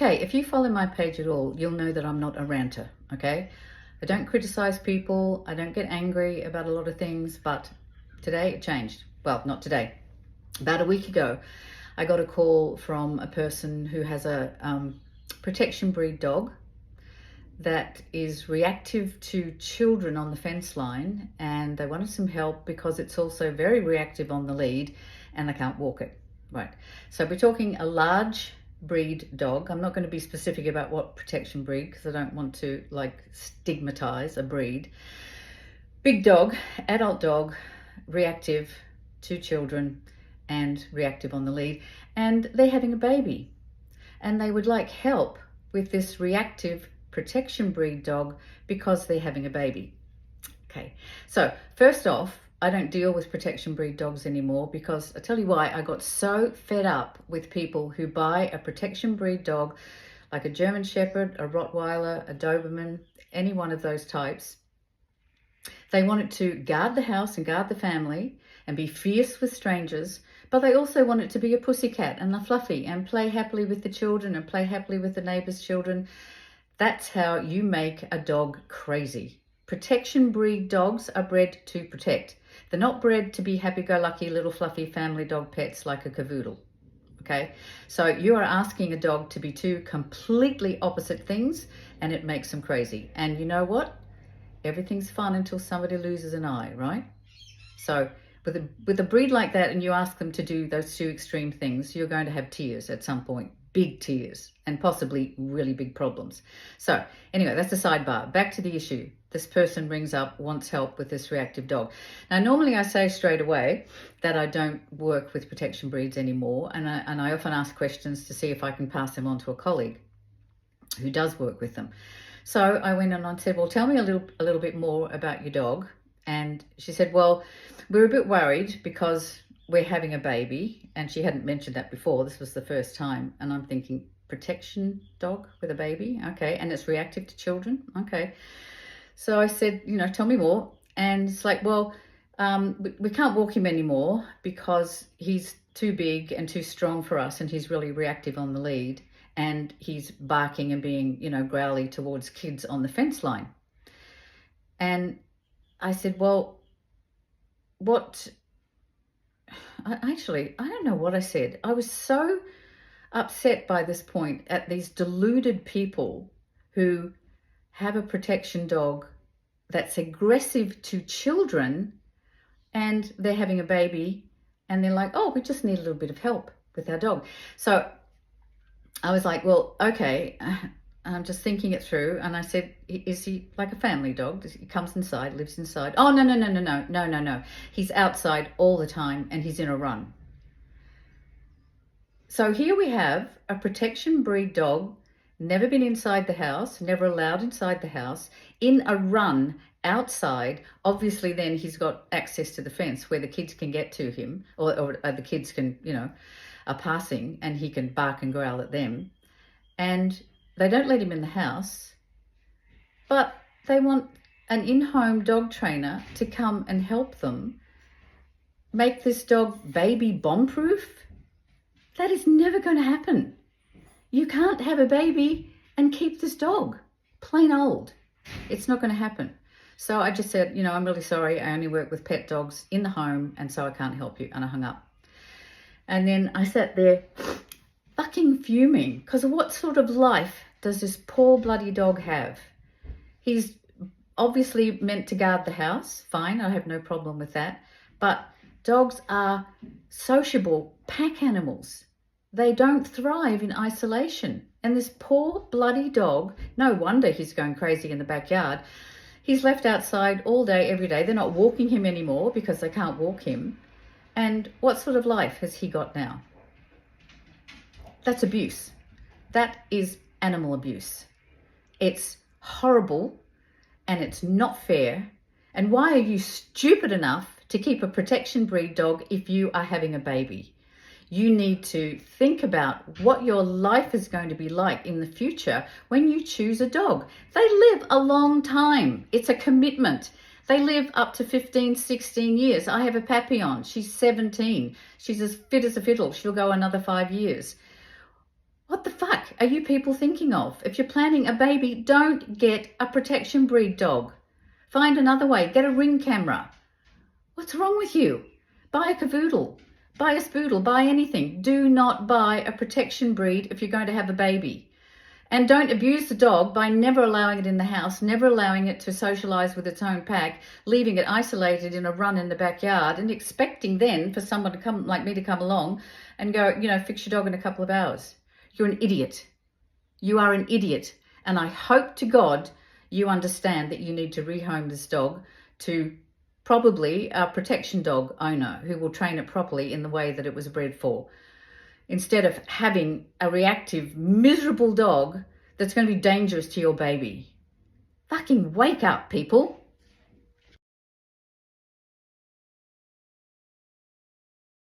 Okay, if you follow my page at all, you'll know that I'm not a ranter, okay? I don't criticize people, I don't get angry about a lot of things, but today it changed. Well, not today. About a week ago, I got a call from a person who has a protection breed dog that is reactive to children on the fence line, and they wanted some help because it's also very reactive on the lead and they can't walk it. Right, so we're talking a large breed dog. I'm not going to be specific about what protection breed because I don't want to stigmatize a breed. Big dog, adult dog, reactive to children and reactive on the lead, and they're having a baby and they would like help with this reactive protection breed dog because they're having a baby. Okay, so first off, I don't deal with protection breed dogs anymore because I tell you why. I got so fed up with people who buy a protection breed dog like a German Shepherd, a Rottweiler, a Doberman, any one of those types. They want it to guard the house and guard the family and be fierce with strangers, but they also want it to be a pussycat and a fluffy and play happily with the children and play happily with the neighbors' children. That's how you make a dog crazy. Protection breed dogs are bred to protect. They're not bred to be happy-go-lucky little fluffy family dog pets like a cavoodle. Okay, so you are asking a dog to be two completely opposite things, and it makes them crazy. And you know what? Everything's fun until somebody loses an eye, right? So with a breed like that, and you ask them to do those two extreme things, you're going to have tears at some point. Big tears and possibly really big problems. So anyway, that's a sidebar. Back to the issue. This person rings up, wants help with this reactive dog. Now, normally I say straight away that I don't work with protection breeds anymore, and I often ask questions to see if I can pass them on to a colleague who does work with them. So I went on and said, well, tell me a little bit more about your dog. And she said, well, we're a bit worried because we're having a baby, and she hadn't mentioned that before. This was the first time, and I'm thinking, protection dog with a baby? Okay, and it's reactive to children? Okay. So I said, tell me more. And it's like, well, we can't walk him anymore because he's too big and too strong for us, and he's really reactive on the lead, and he's barking and being, growly towards kids on the fence line. And I said, well, I don't know what I said. I was so upset by this point at these deluded people who have a protection dog that's aggressive to children, and they're having a baby and they're like, oh, we just need a little bit of help with our dog. So I was like, well, okay. I'm just thinking it through, and I said, is he like a family dog? He comes inside, lives inside? Oh, no. He's outside all the time, and he's in a run. So here we have a protection breed dog, never been inside the house, never allowed inside the house, in a run outside. Obviously, then he's got access to the fence where the kids can get to him, or the kids can, are passing, and he can bark and growl at them. And they don't let him in the house, but they want an in-home dog trainer to come and help them make this dog baby bomb-proof. That is never going to happen. You can't have a baby and keep this dog. Plain old. It's not going to happen. So I just said, I'm really sorry. I only work with pet dogs in the home, and so I can't help you. And I hung up. And then I sat there fucking fuming, because what sort of life does this poor bloody dog have? He's obviously meant to guard the house. Fine, I have no problem with that. But dogs are sociable pack animals. They don't thrive in isolation. And this poor bloody dog, no wonder he's going crazy in the backyard. He's left outside all day, every day. They're not walking him anymore because they can't walk him. And what sort of life has he got now? That's abuse. That is animal abuse. It's horrible, and it's not fair. And why are you stupid enough to keep a protection breed dog if you are having a baby? You need to think about what your life is going to be like in the future when you choose a dog. They live a long time. It's a commitment. They live up to 15, 16 years. I have a Papillon. She's 17. She's as fit as a fiddle. She'll go another 5 years. What the fuck are you people thinking of? If you're planning a baby, don't get a protection breed dog. Find another way. Get a ring camera. What's wrong with you? Buy a cavoodle. Buy a spoodle. Buy anything. Do not buy a protection breed if you're going to have a baby. And don't abuse the dog by never allowing it in the house, never allowing it to socialize with its own pack, leaving it isolated in a run in the backyard and expecting then for someone to come, like me, to come along and go, fix your dog in a couple of hours. You're an idiot. You are an idiot. And I hope to God you understand that you need to rehome this dog to probably a protection dog owner who will train it properly in the way that it was bred for, instead of having a reactive, miserable dog that's going to be dangerous to your baby. Fucking wake up, people.